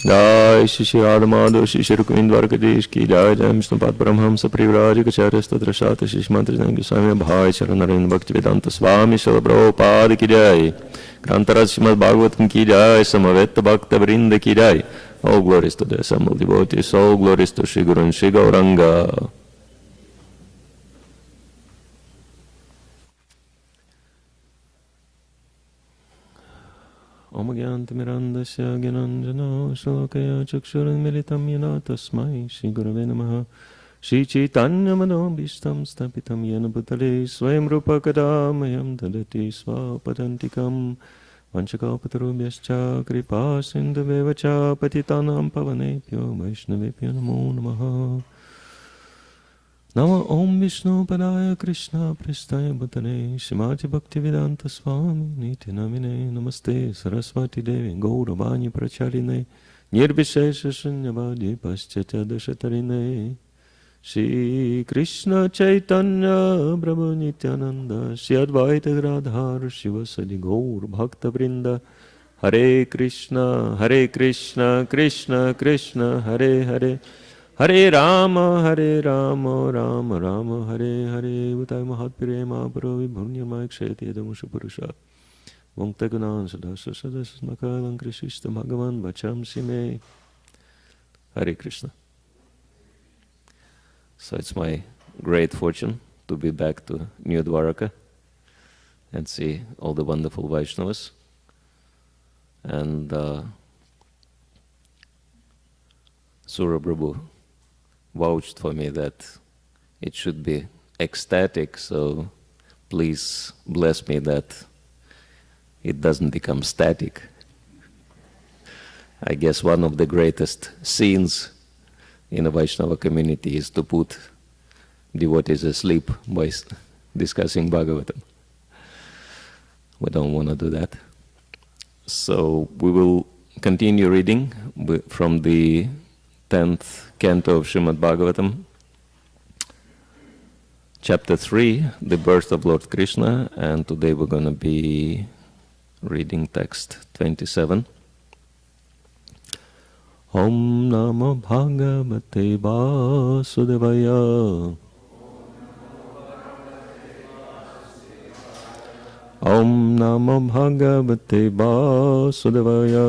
Jai Shri Shri Radha Madhava Shri Shri Ruክmiణী Dwarkadīsh Ki Jai Jai Vishnupada Paramhamsa Privrajakacharyas Tadrashata Shri Mantra Janki Swami Bhai Charanarvind Bhaktivedanta Swami Srila Prabhupada Ki Jai Grantaraj Srimad Bhagavatam Ki Jai Samaveta Bhakta Vrinda Ki Jai. All glories to the assembled devotees, all glories to Shri Guru and Shri Gauranga. Om Gyantimirandasya Gyananjana Shalokaya Chakshuran Militam Yana Tasmai Shri Gurave Namaha Shri Chaitanya Manobhishtam Stapitam Yana Bhutale Swayam Rupa Kadamayam Dadati Swapadantikam Vanchakalpatarubhyascha Kripa Sindhuvevacha Patitanam Pavanebhyo Vaishnavebhyo Namo Namaha Nama Om Vishnu Padaya Krishna Pristaya Bhutale Shrimati Bhaktivedanta Swami Niti Namine Namaste Saraswati Devi Gauravani Pracharine Nirvishesha Shunyavadi Paschatya Dashatarine Shri Krishna Chaitanya Prabhu Nityananda Shri Advaita Gadadhar Shivasadi Gaur Bhakta Vrinda Hare Krishna Krishna Krishna Hare Hare Hare Rama Rama Rama Hare Hare Utai Mahatpire Mahabharo Vibhunya Maiksheti Edamusha Purusha Vamtagunan Sadasa Sadasa Makalam Krishista Bhagavan Vacham Sime. Hare Krishna. So it's my great fortune to be back to New Dwaraka and see all the wonderful Vaishnavas. And Sura Prabhu vouched for me that it should be ecstatic, so please bless me that it doesn't become static. I guess one of the greatest sins in a Vaishnava community is to put devotees asleep by discussing Bhagavatam. We don't want to do that. So we will continue reading from the 10th canto of Srimad Bhagavatam, chapter 3, the birth of Lord Krishna, and today we're going to be reading text 27. Om Namo Bhagavate Vasudevaya. Om Namo Bhagavate Vasudevaya.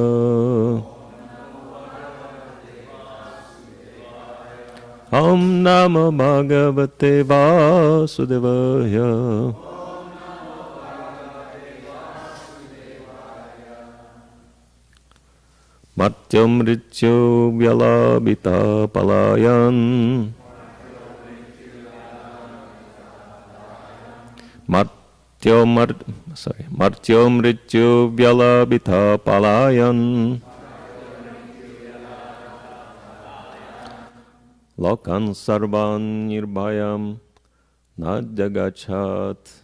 Om Namo Bhagavate Vasudevaya. Martyam Rityo Vyalabhita Palayan. Martyam Rityo Vyalabhita Palayan. Lokan Sarvan Nirbhayam Nadjagachat.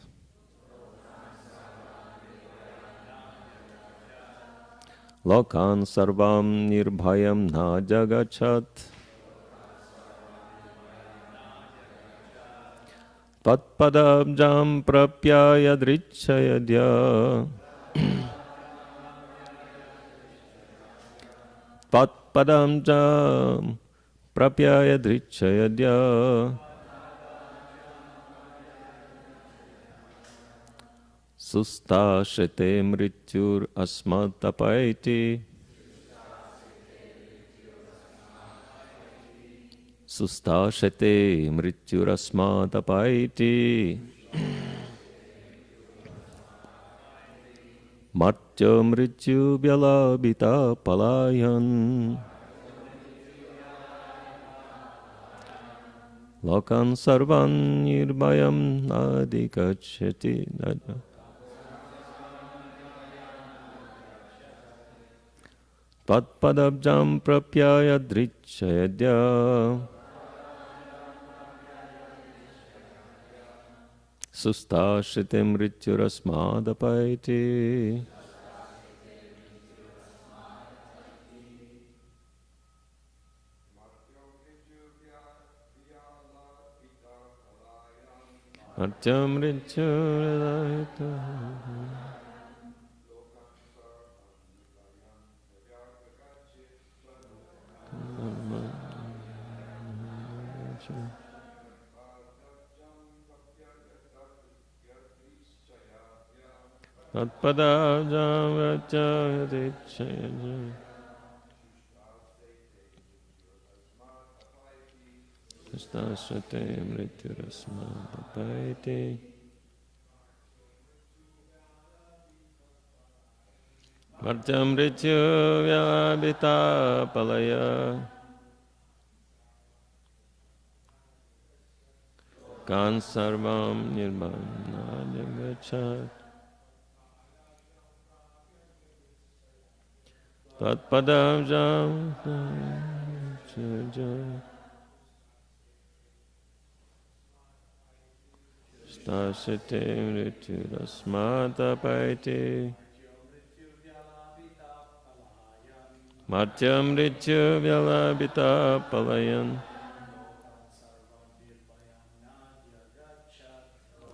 Lokan Sarvam Nirbhayam Nadjagachat. Tatpadabjam Prapyaya Drichayadya. Tatpadabjam Prapyaya Drichayadya. Sustashete mrityur asmatapaiti. Sustashete mrityur asmatapaiti. Martya mrityu vyalabhita palayan. Lokan sarvan nirbhayam nadikachati. Tatpadabjam prapyaya drichayadya. Sustashite mrityurasmadapaiti. Artyam mrityurasmadapaiti. Tatpadabjam Rachayatichaya Tastasate Mrityurasmadapaiti Martyam Rityu Vyabhita Palaya Kansarvam Nirmanadagachat Tatpadabjam Rachayatichaya Stasate Mrityurasmadapaiti Martyam Rityu Vyalabhita Palayan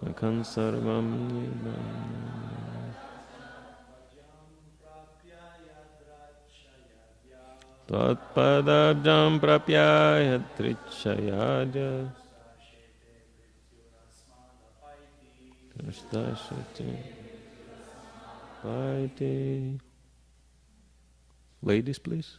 Akan Sarvam Tvatpadabjam Prapyaya Trichayadya Stasate Paiti. Ladies, please.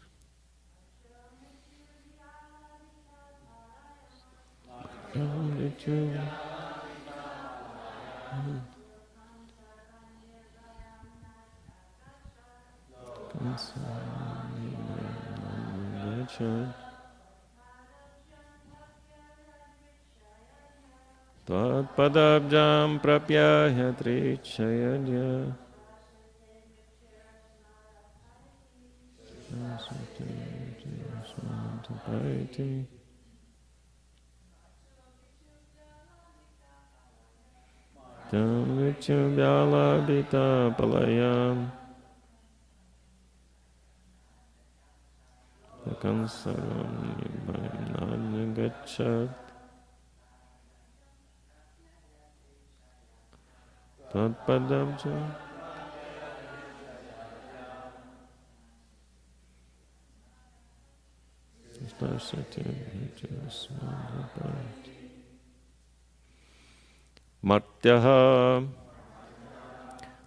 Tvatpadabjam prapyaya trichayadya Vyalabhita palayam Kansaram Nirmanagachat Tatpadabjam Martyaha,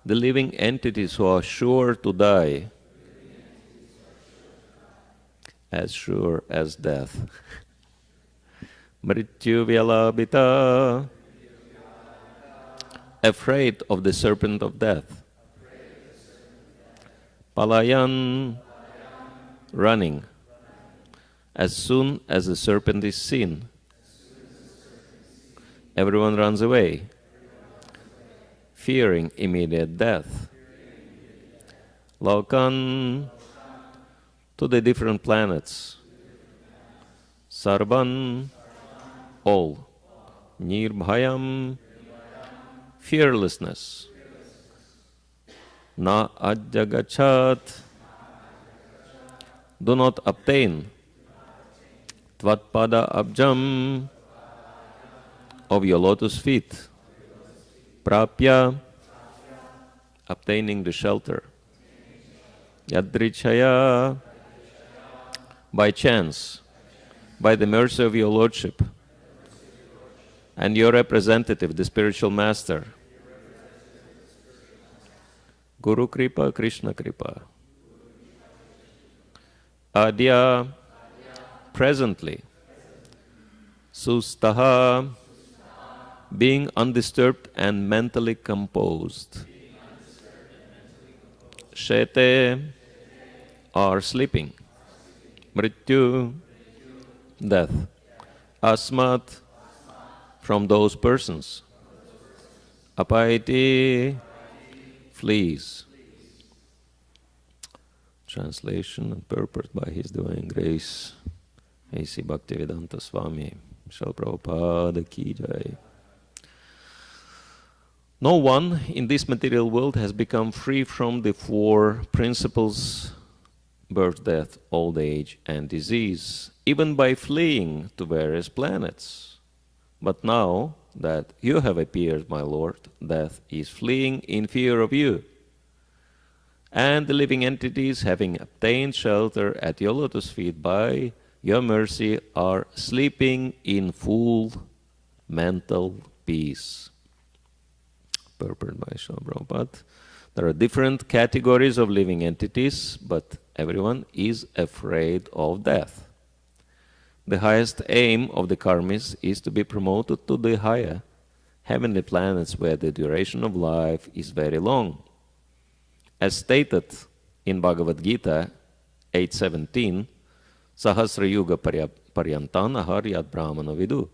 the living entities who are sure to die, as sure as death. Mrityu Vyalabhita, afraid of the serpent of death. Palayan, running. As soon as the serpent is seen, everyone runs away, fearing immediate death. Lokan, to the different planets. Sarvan, all. Nirbhayam, fearlessness. Na ajagachat, do not obtain. Tvatpada abjam, of your lotus feet. Prapya, obtaining the shelter. Yadrichaya, by chance, by the mercy of your lordship, and your representative, the spiritual master. Guru Kripa, Krishna Kripa. Adya, presently. Sustaha, being undisturbed and mentally composed. Shete, are sleeping. Mrityu, death. Asmat, from those persons. Apaiti, flees. Translation and purport by His Divine Grace, A.C. Bhakti Swami, Shal Prabhupada Ki Jai. No one in this material world has become free from the four principles: birth, death, old age, and disease, even by fleeing to various planets. But now that you have appeared, my Lord, death is fleeing in fear of you. And the living entities, having obtained shelter at your lotus feet by your mercy, are sleeping in full mental peace. Purport by Srila Prabhupada. There are different categories of living entities, but everyone is afraid of death. The highest aim of the karmis is to be promoted to the higher heavenly planets where the duration of life is very long. As stated in Bhagavad Gita 8.17, Sahasra Yuga Paryantan Ahar Yad Brahmana Vidu.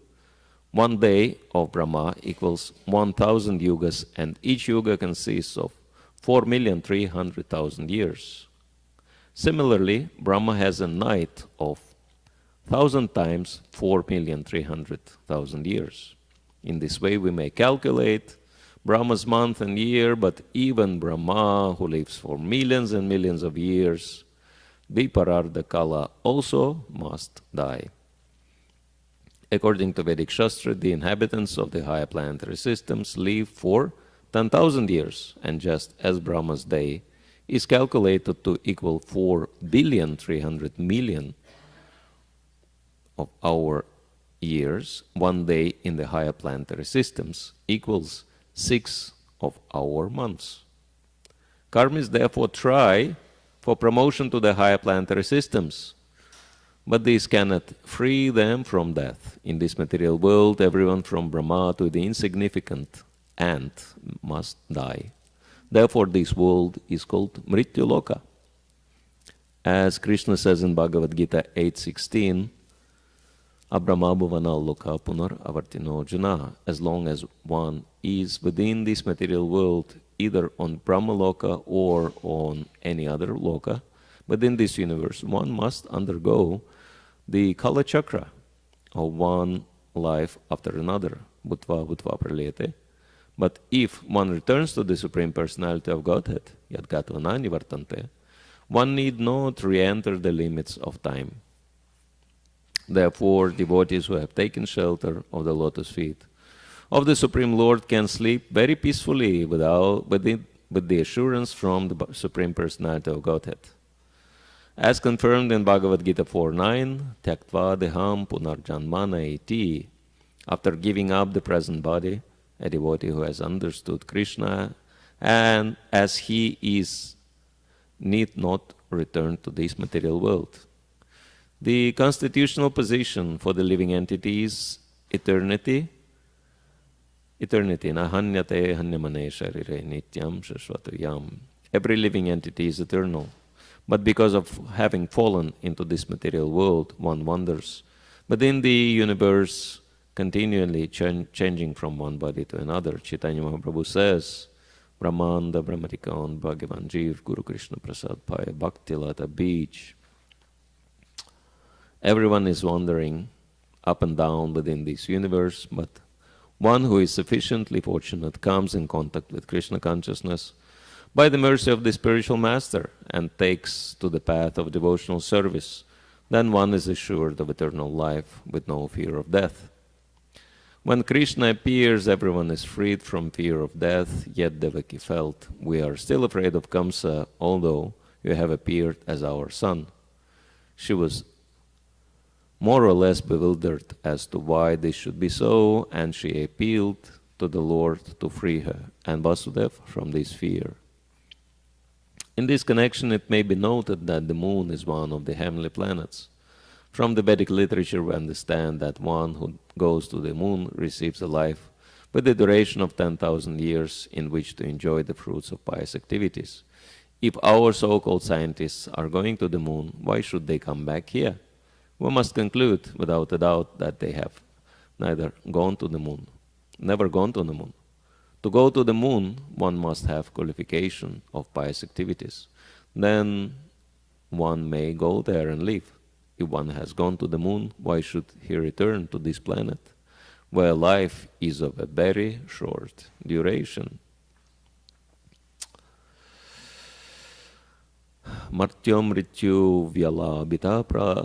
1 day of Brahma equals 1,000 yugas, and each yuga consists of 4,300,000 years. Similarly, Brahma has a night of 1,000 times 4,300,000 years. In this way, we may calculate Brahma's month and year, but even Brahma, who lives for millions and millions of years, Vipararda Kala, also must die. According to Vedic Shastra, the inhabitants of the higher planetary systems live for 10,000 years, and just as Brahma's day is calculated to equal 4,300,000,000 of our years, 1 day in the higher planetary systems equals 6 of our months. Karmis therefore try for promotion to the higher planetary systems, but these cannot free them from death. In this material world, everyone from Brahma to the insignificant ant must die. Therefore, this world is called Mrityu Loka. As Krishna says in Bhagavad Gita 8.16, Abrahma bhuvana loka punar avartino jana. As long as one is within this material world, either on Brahma Loka or on any other Loka, within this universe, one must undergo the Kala Chakra of one life after another, bhutva bhutva pralete. But if one returns to the Supreme Personality of Godhead, yad gatva nani vartante, one need not re-enter the limits of time. Therefore, devotees who have taken shelter of the lotus feet of the Supreme Lord can sleep very peacefully with the assurance from the Supreme Personality of Godhead. As confirmed in Bhagavad Gita 4.9, Tyaktva deham punarjanmana iti, after giving up the present body, a devotee who has understood Krishna and as he is need not return to this material world. The constitutional position for the living entity is eternity. Eternity, nahanyate hanyamane sharire nityam shashvatuyam. Every living entity is eternal. But because of having fallen into this material world, one wonders. But in the universe, continually changing from one body to another, Chaitanya Mahaprabhu says, Brahmanda Brahmatikon Bhagavan Jeev Guru Krishna Prasad Paya Bhakti Lata Beach. Everyone is wandering up and down within this universe, but one who is sufficiently fortunate comes in contact with Krishna consciousness by the mercy of the spiritual master and takes to the path of devotional service. Then one is assured of eternal life with no fear of death. When Krishna appears, everyone is freed from fear of death, yet Devaki felt, we are still afraid of Kamsa, although you have appeared as our son. She was more or less bewildered as to why this should be so, and she appealed to the Lord to free her and Vasudeva from this fear. In this connection, it may be noted that the moon is one of the heavenly planets. From the Vedic literature, we understand that one who goes to the moon receives a life with the duration of 10,000 years in which to enjoy the fruits of pious activities. If our so-called scientists are going to the moon, why should they come back here? We must conclude, without a doubt, that they have never gone to the moon. To go to the moon, one must have qualification of pious activities. Then one may go there and live. If one has gone to the moon, why should he return to this planet, where life is of a very short duration? Martyam Rityu Vyalabhita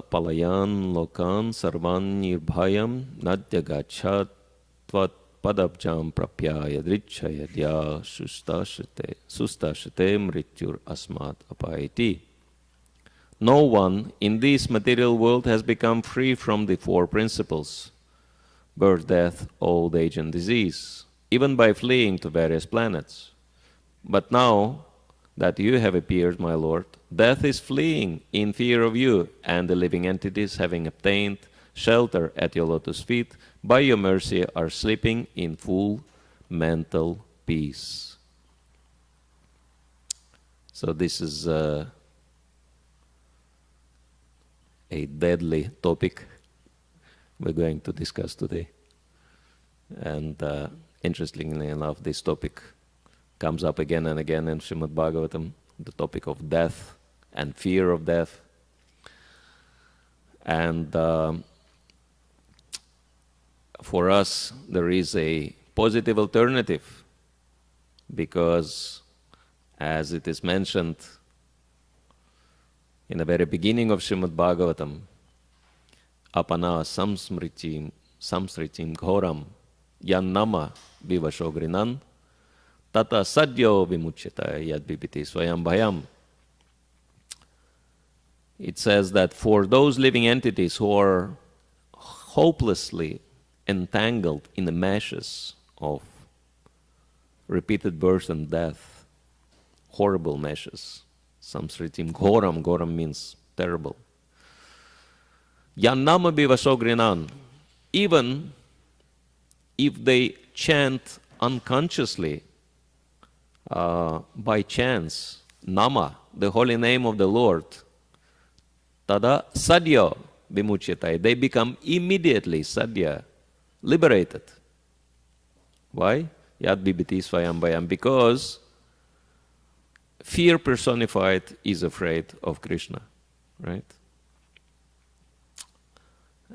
Palayan Lokan Sarvan Nirbhayam Nadya Gachat Tvat Padabjam Prapyaya Drichayadya Sustashate Mrityur Asmat Apayati. no one in this material world has become free from the four principles: birth, death, old age, and disease, even by fleeing to various planets. But now that you have appeared, my Lord, death is fleeing in fear of you, and the living entities, having obtained shelter at your lotus feet, by your mercy are sleeping in full mental peace. So this is a deadly topic we're going to discuss today. And interestingly enough, this topic comes up again and again in Srimad Bhagavatam, the topic of death and fear of death. And for us, there is a positive alternative, because as it is mentioned in the very beginning of Srimad Bhagavatam, apana samsritim ghoram yannama vivashogrinan tata sadyo vimuchyata yad bibiti swayam bhayam. It says that for those living entities who are hopelessly entangled in the meshes of repeated birth and death, horrible meshes, samsritim ghoram, ghoram means terrible. Yannama vivashogrinan, even if they chant unconsciously, by chance, Nama, the holy name of the Lord, tada sadya vimuchyata, they become immediately sadya, liberated. Why? Yad bibiti swayam bhayam, because fear personified is afraid of Krishna, right?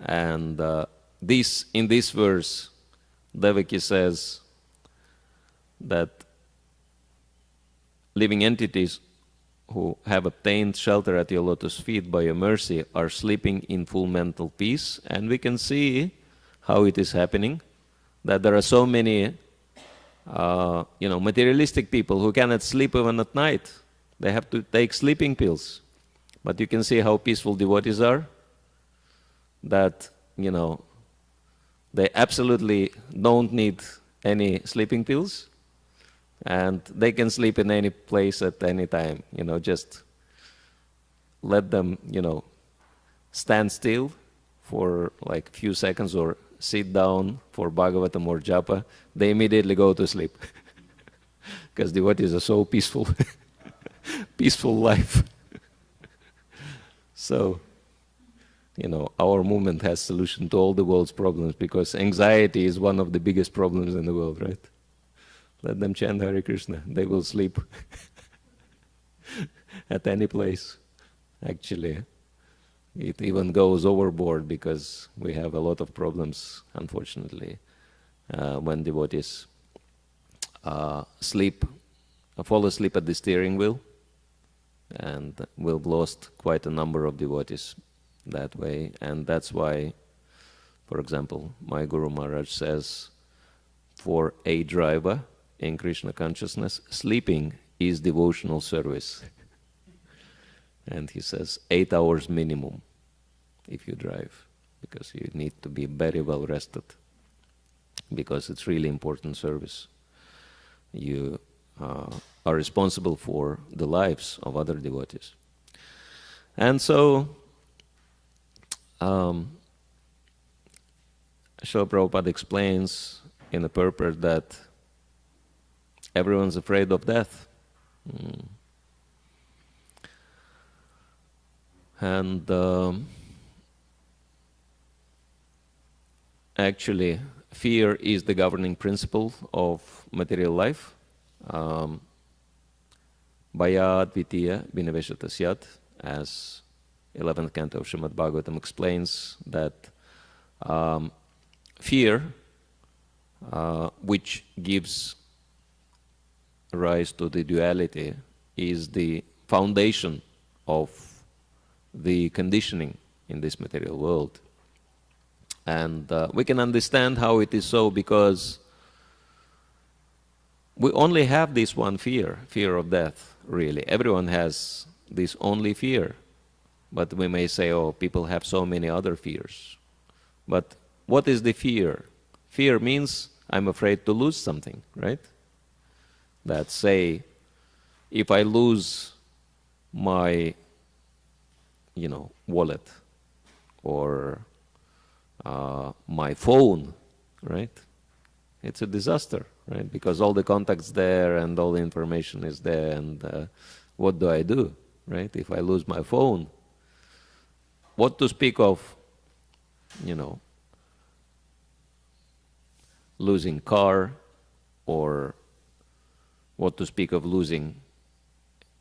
And in this verse, Devaki says that living entities who have obtained shelter at your lotus feet by your mercy are sleeping in full mental peace. And we can see how it is happening, that there are so many materialistic people who cannot sleep even at night. They have to take sleeping pills. But you can see how peaceful devotees are, that, they absolutely don't need any sleeping pills, and they can sleep in any place at any time. Just let them, stand still for like few seconds or sit down for Bhagavatam or Japa, they immediately go to sleep. Because devotees are so peaceful, peaceful life. So, our movement has solution to all the world's problems, because anxiety is one of the biggest problems in the world, right? Let them chant Hare Krishna. They will sleep at any place. Actually, it even goes overboard, because we have a lot of problems, unfortunately, when devotees fall asleep at the steering wheel, and we've lost quite a number of devotees that way. And that's why, for example, my Guru Maharaj says, for a driver in Krishna consciousness, sleeping is devotional service. And he says 8 hours minimum if you drive, because you need to be very well rested, because it's really important service. You are responsible for the lives of other devotees. And so Srila Prabhupada explains in the purport that everyone's afraid of death. And actually, fear is the governing principle of material life. Bhaya Dvitiya Vinaveshatasyat, as 11th canto of Srimad Bhagavatam explains, that fear, which gives rise to the duality, is the foundation of the conditioning in this material world. And we can understand how it is so, because we only have this one fear, fear of death, really. Everyone has this only fear. But we may say, oh, people have so many other fears. But what is the fear? Fear means I'm afraid to lose something, right? That say, if I lose my, wallet or my phone, right? It's a disaster, right? Because all the contacts there and all the information is there, and what do I do, right? If I lose my phone, what to speak of, losing car, or what to speak of losing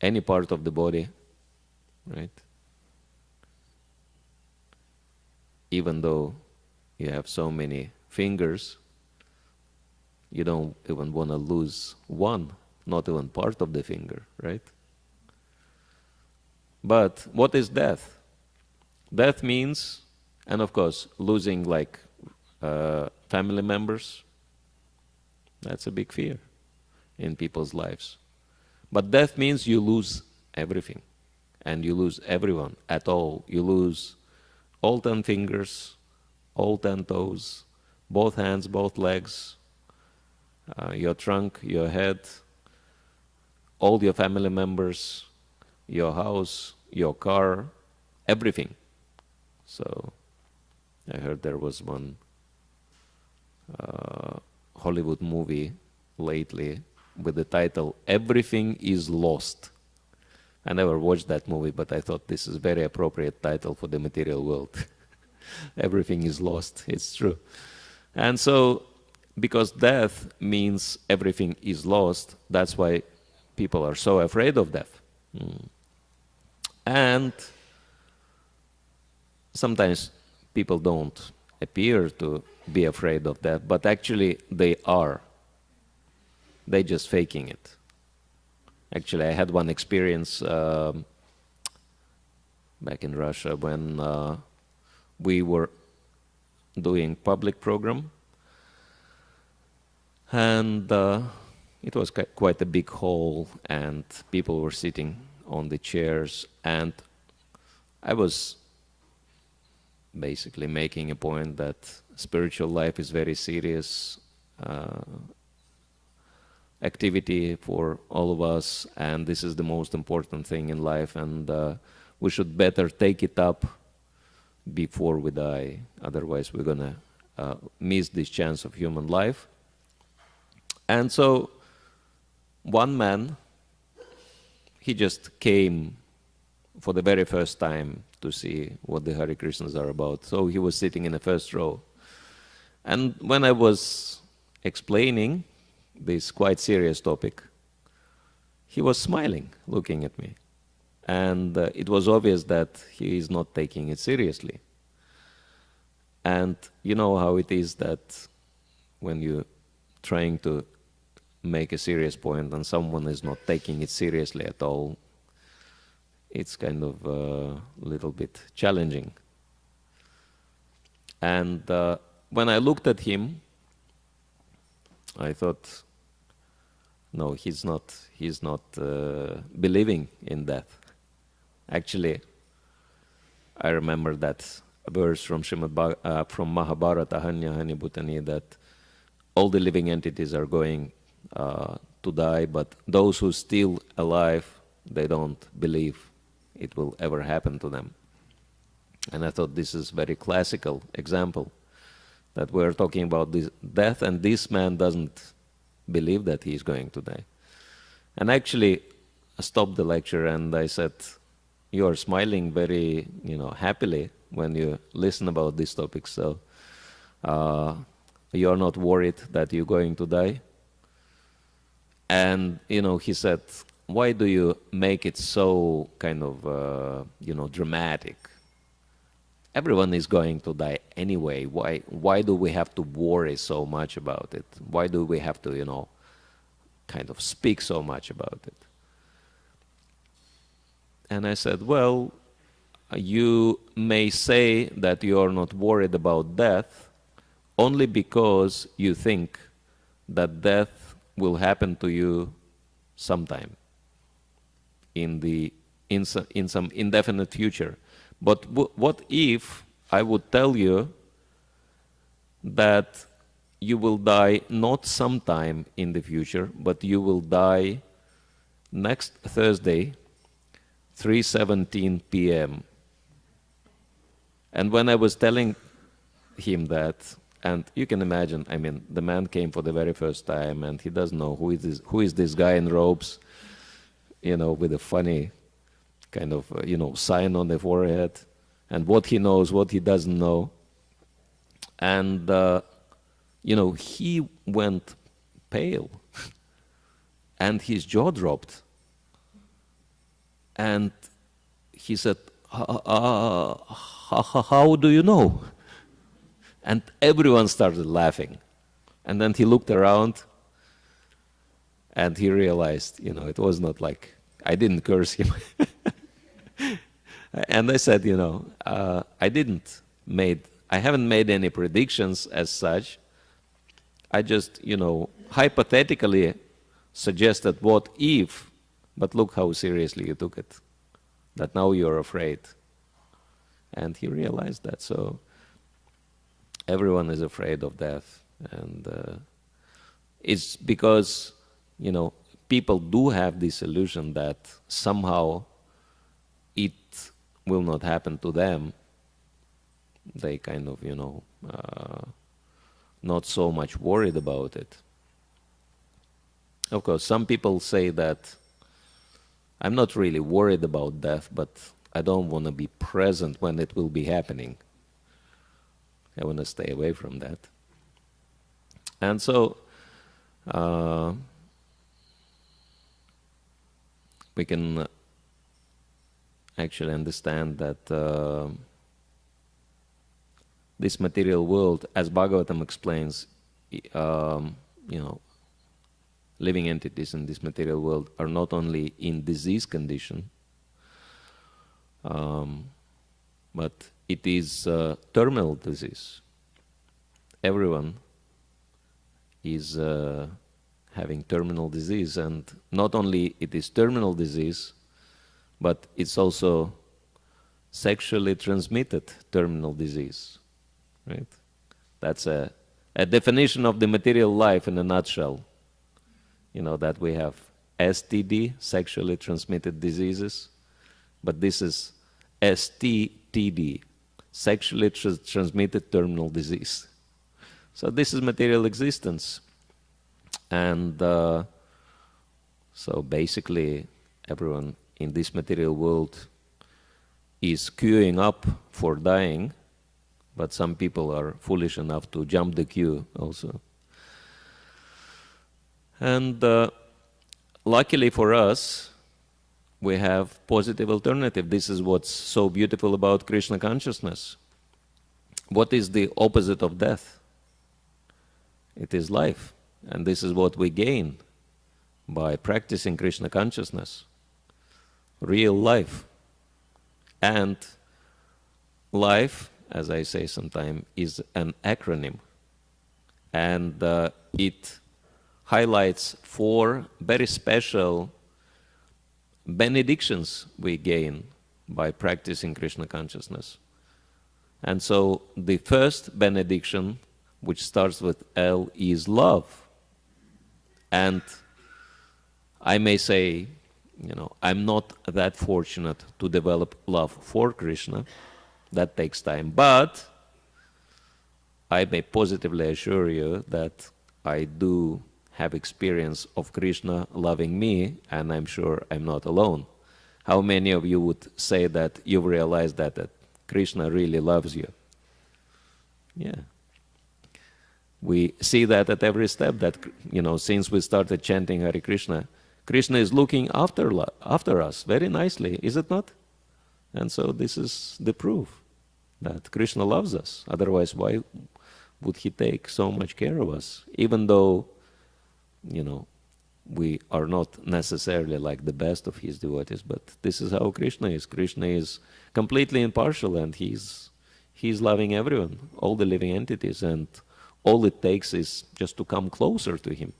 any part of the body, right? Even though you have so many fingers, you don't even want to lose one, not even part of the finger, right? But what is death? Death means, and of course, losing like family members, that's a big fear in people's lives. But death means you lose everything, and you lose everyone at all. You lose all 10 fingers, all 10 toes, both hands, both legs, your trunk, your head, all your family members, your house, your car, everything. So I heard there was one Hollywood movie lately with the title Everything is Lost. I never watched that movie, but I thought this is a very appropriate title for the material world. Everything is lost. It's true. And so, because death means everything is lost, that's why people are so afraid of death. And sometimes people don't appear to be afraid of death, but actually they are. They're just faking it. Actually, I had one experience back in Russia when we were doing public program, and it was quite a big hall, and people were sitting on the chairs, and I was basically making a point that spiritual life is very serious activity for all of us, and this is the most important thing in life, and we should better take it up before we die. Otherwise, we're going to miss this chance of human life. And so, one man, he just came for the very first time to see what the Hare Krishnas are about. So he was sitting in the first row. And when I was explaining this quite serious topic, he was smiling, looking at me. And it was obvious that he is not taking it seriously. And you know how it is that when you're trying to make a serious point and someone is not taking it seriously at all, it's kind of a little bit challenging. And when I looked at him, I thought, no, he's not believing in death. Actually, I remember that verse from from Mahabharata, Hanya Hani Bhutani, that all the living entities are going to die, but those who are still alive, they don't believe it will ever happen to them. And I thought this is a very classical example, that we're talking about this death, and this man doesn't believe that he is going to die. And actually, I stopped the lecture and I said, you are smiling very, happily when you listen about this topic. So you are not worried that you're going to die. And, he said, why do you make it so kind of, dramatic? Everyone is going to die anyway. Why do we have to worry so much about it? Why do we have to, kind of speak so much about it? And I said, well, you may say that you are not worried about death only because you think that death will happen to you sometime in some indefinite future. But what if I would tell you that you will die not sometime in the future, but you will die next Thursday, 3:17 p.m. And when I was telling him that, and you can imagine, I mean, the man came for the very first time, and he doesn't know who is this guy in robes, with a funny kind of, sign on the forehead, and what he knows, what he doesn't know. And, he went pale, and his jaw dropped. And he said, how do you know? And everyone started laughing. And then he looked around, and he realized, it was not like, I didn't curse him. And I said, I haven't made any predictions as such. I just, hypothetically suggested what if, but look how seriously you took it, that now you're afraid. And he realized that. So everyone is afraid of death. And it's because, people do have this illusion that somehow it will not happen to them. They kind of, not so much worried about it. Of course, some people say that I'm not really worried about death, but I don't want to be present when it will be happening. I want to stay away from that. And so we can actually understand that this material world, as Bhagavatam explains, living entities in this material world are not only in disease condition, but it is terminal disease. Everyone is having terminal disease, and not only it is terminal disease, but it's also sexually transmitted terminal disease, right? That's a definition of the material life in a nutshell. That we have STD, sexually transmitted diseases, but this is STTD, sexually transmitted terminal disease. So this is material existence. And so basically everyone in this material world is queuing up for dying, but some people are foolish enough to jump the queue also. And luckily for us, we have positive alternative. This is what's so beautiful about Krishna consciousness. What is the opposite of death? It is life. And this is what we gain by practicing Krishna consciousness. Real life. And life, as I say sometimes, is an acronym. And it highlights 4 very special benedictions we gain by practicing Krishna consciousness. And so the first benediction, which starts with L, is love. And I may say, I'm not that fortunate to develop love for Krishna. That takes time. But I may positively assure you that I do have experience of Krishna loving me, and I'm sure I'm not alone. How many of you would say that you've realized that Krishna really loves you? Yeah. We see that at every step, that, since we started chanting Hare Krishna, Krishna is looking after us very nicely, is it not? And so this is the proof that Krishna loves us. Otherwise, why would he take so much care of us? Even though, we are not necessarily like the best of his devotees, but this is how Krishna is. Krishna is completely impartial, and he's loving everyone, all the living entities, and all it takes is just to come closer to him.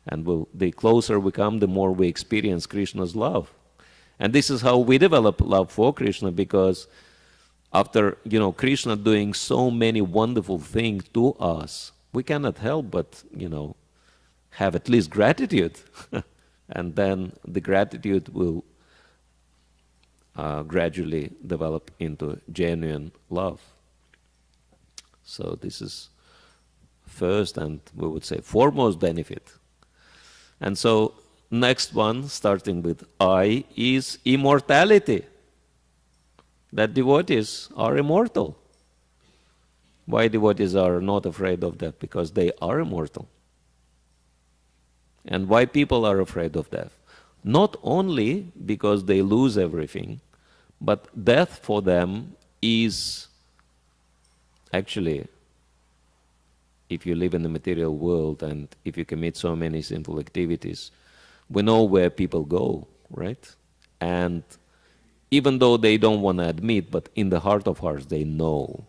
And the closer we come, the more we experience Krishna's love. And this is how we develop love for Krishna, because After, Krishna doing so many wonderful things to us, we cannot help but, have at least gratitude. And then the gratitude will gradually develop into genuine love. So this is first and we would say foremost benefit. And so next one, starting with I, is immortality. That devotees are immortal. Why devotees are not afraid of death? Because they are immortal. And why people are afraid of death? Not only because they lose everything, but death for them is actually, if you live in the material world and if you commit so many sinful activities, we know where people go, right? And even though they don't want to admit, but in the heart of hearts they know.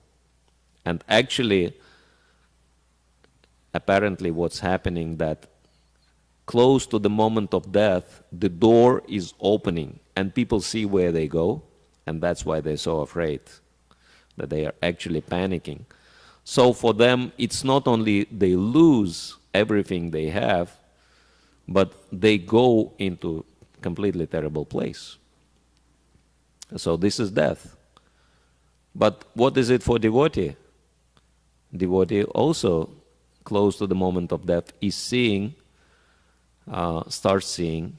And actually, apparently what's happening that close to the moment of death, the door is opening and people see where they go, and that's why they're so afraid, that they are actually panicking. So for them, it's not only they lose everything they have, but they go into completely terrible place. So this is death. But what is it for devotee? Devotee also, close to the moment of death, is seeing, starts seeing,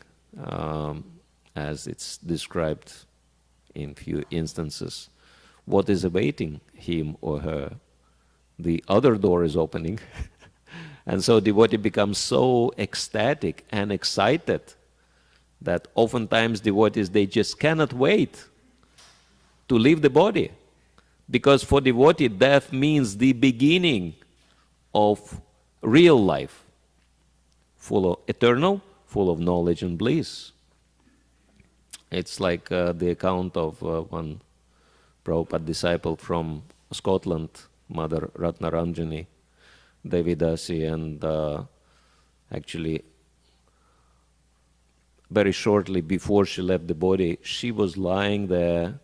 as it's described in few instances, what is awaiting him or her. The other door is opening. And so devotee becomes so ecstatic and excited that oftentimes devotees, they just cannot wait to leave the body. Because for devotee, death means the beginning of real life, full of eternal, full of knowledge and bliss. It's like the account of one Prabhupada disciple from Scotland, Mother Ratnaranjani Devidasi, and actually very shortly before she left the body, she was lying there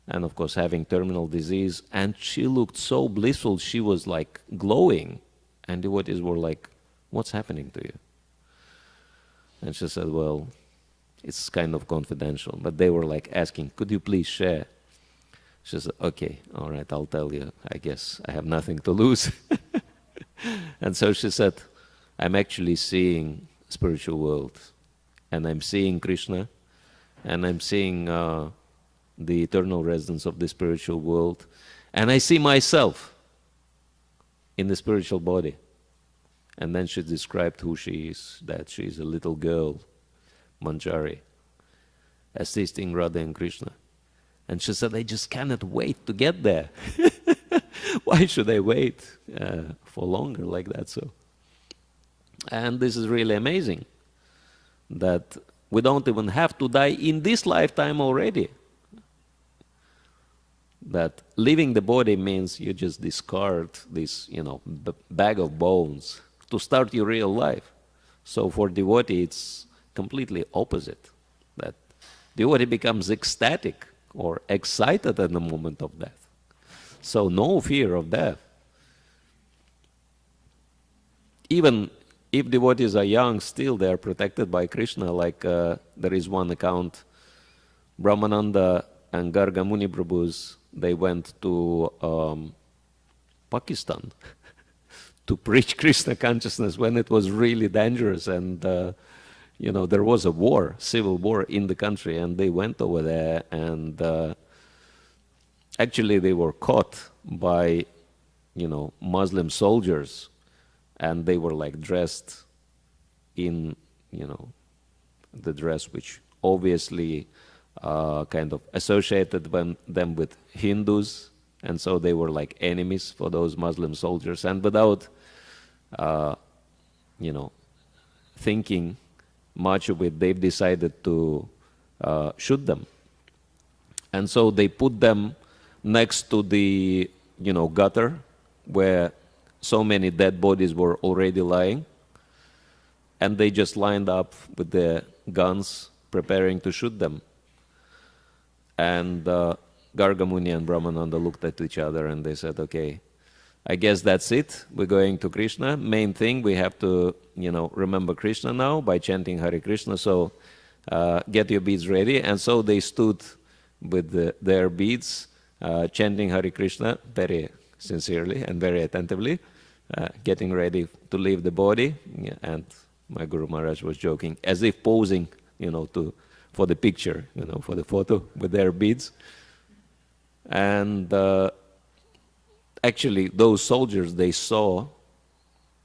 and of course having terminal disease, and she looked so blissful, she was like glowing, and devotees were like, what's happening to you? And she said, well, it's kind of confidential, but they were like asking, could you please share? She said, okay, all right, I'll tell you, I guess I have nothing to lose. And so she said, I'm actually seeing spiritual world, and I'm seeing Krishna, and I'm seeing the eternal residence of the spiritual world, and I see myself in the spiritual body. And then she described who she is, that she is a little girl, Manjari, assisting Radha and Krishna. And she said, I just cannot wait to get there. Why should I wait for longer like that? So, and this is really amazing, that we don't even have to die in this lifetime already. That leaving the body means you just discard this, bag of bones to start your real life. So for devotee, it's completely opposite. That devotee becomes ecstatic or excited at the moment of death. So no fear of death. Even if devotees are young, still they are protected by Krishna. Like there is one account, Brahmananda and Garga Muni Prabhus, they went to Pakistan to preach Krishna consciousness when it was really dangerous, and there was a war, civil war in the country, and they went over there, and actually they were caught by Muslim soldiers, and they were like dressed in the dress which obviously kind of associated them with Hindus, and so they were like enemies for those Muslim soldiers, and without thinking much of it, they've decided to shoot them. And so they put them next to the gutter where so many dead bodies were already lying, and they just lined up with their guns preparing to shoot them. And Garga Muni and Brahmananda looked at each other and they said, okay, I guess that's it. We're going to Krishna. Main thing, we have to, remember Krishna now by chanting Hare Krishna. So get your beads ready. And so they stood with their beads, chanting Hare Krishna very sincerely and very attentively, getting ready to leave the body. And my Guru Maharaj was joking, as if posing, for the picture, for the photo with their beads. And actually, those soldiers, they saw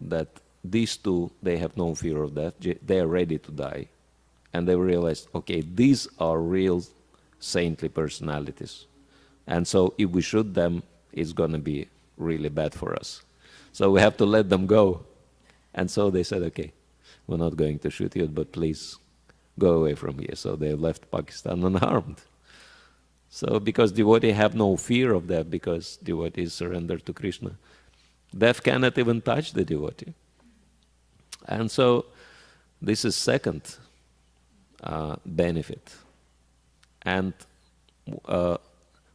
that these two, they have no fear of death. They are ready to die. And they realized, okay, these are real saintly personalities. And so if we shoot them, it's going to be really bad for us. So we have to let them go. And so they said, okay, we're not going to shoot you, but please go away from here. So they left Pakistan unharmed. So because devotees have no fear of death, because devotees surrender to Krishna, death cannot even touch the devotee. And so this is second benefit. And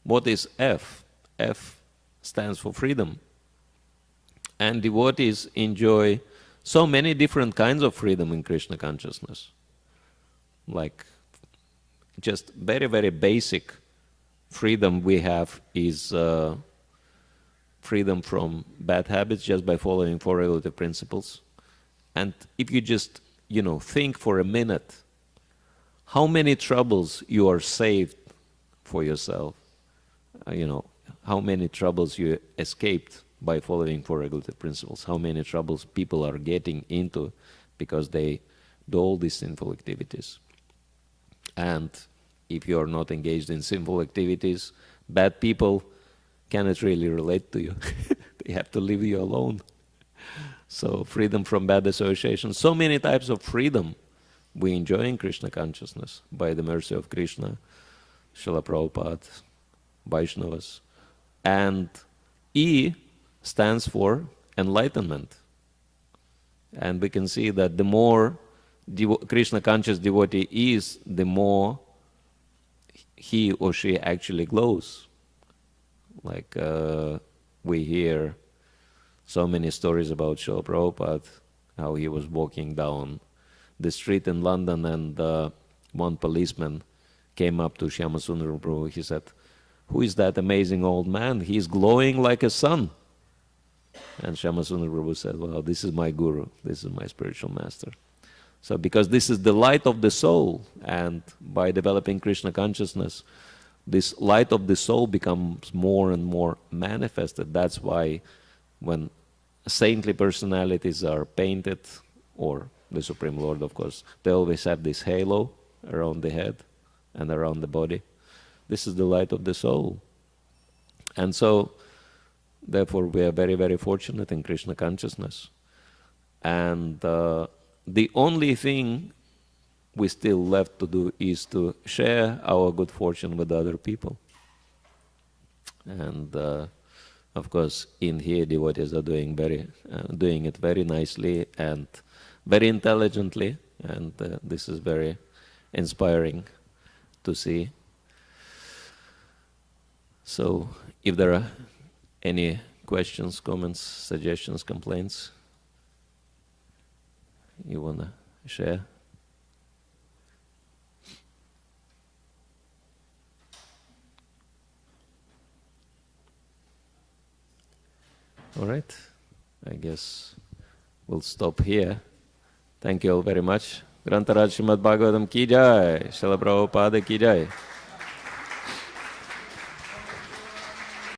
what is F? F stands for freedom. And devotees enjoy so many different kinds of freedom in Krishna consciousness. Like just very, very basic freedom we have is freedom from bad habits just by following four regulative principles. And if you just, think for a minute, how many troubles you are saved for yourself, how many troubles you escaped by following four regulative principles, how many troubles people are getting into because they do all these sinful activities. And if you are not engaged in sinful activities, bad people cannot really relate to you. They have to leave you alone. So freedom from bad association. So many types of freedom we enjoy in Krishna consciousness by the mercy of Krishna, Srila Prabhupada, Vaishnavas. And E stands for enlightenment. And we can see that the more Krishna conscious devotee is, the more he or she actually glows. Like we hear so many stories about Srila Prabhupada, how he was walking down the street in London and one policeman came up to Shyamasundara Prabhu. He said, "Who is that amazing old man? He's glowing like a sun." And Shyamasundara Prabhu said, "Well, this is my guru, this is my spiritual master." So because this is the light of the soul, and by developing Krishna consciousness, this light of the soul becomes more and more manifested. That's why when saintly personalities are painted, or the Supreme Lord, of course, they always have this halo around the head and around the body. This is the light of the soul. And so, therefore, we are very, very fortunate in Krishna consciousness. And the only thing we still left to do is to share our good fortune with other people. And of course, in here, devotees are doing it very nicely and very intelligently, and this is very inspiring to see. So, if there are any questions, comments, suggestions, complaints you want to share? All right, I guess we'll stop here. Thank you all very much. Grantaraj Srimad Bhagavatam ki jai, Srila Prabhupada ki jai.